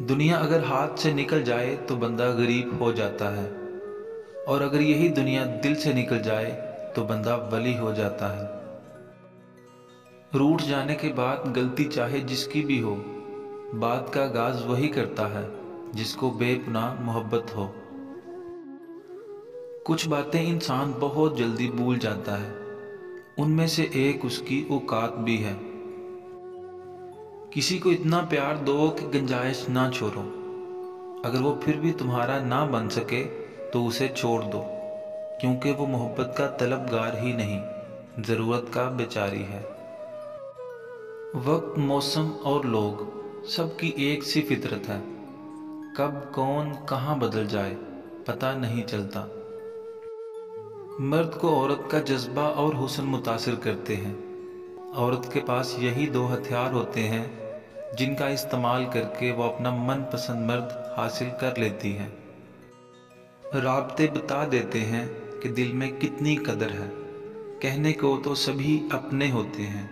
दुनिया अगर हाथ से निकल जाए तो बंदा गरीब हो जाता है, और अगर यही दुनिया दिल से निकल जाए तो बंदा वली हो जाता है। रूठ जाने के बाद गलती चाहे जिसकी भी हो, बात का आगाज वही करता है जिसको बेपनाह मोहब्बत हो। कुछ बातें इंसान बहुत जल्दी भूल जाता है, उनमें से एक उसकी औकात भी है। किसी को इतना प्यार दो कि गुंजाइश ना छोड़ो, अगर वो फिर भी तुम्हारा ना बन सके तो उसे छोड़ दो, क्योंकि वो मोहब्बत का तलबगार ही नहीं, ज़रूरत का बेचारी है। वक्त, मौसम और लोग, सबकी एक सी फितरत है। कब कौन कहाँ बदल जाए पता नहीं चलता। मर्द को औरत का जज्बा और हुस्न मुतासिर करते हैं। औरत के पास यही दो हथियार होते हैं जिनका इस्तेमाल करके वो अपना मनपसंद मर्द हासिल कर लेती है। राब्ते बता देते हैं कि दिल में कितनी कदर है, कहने को तो सभी अपने होते हैं,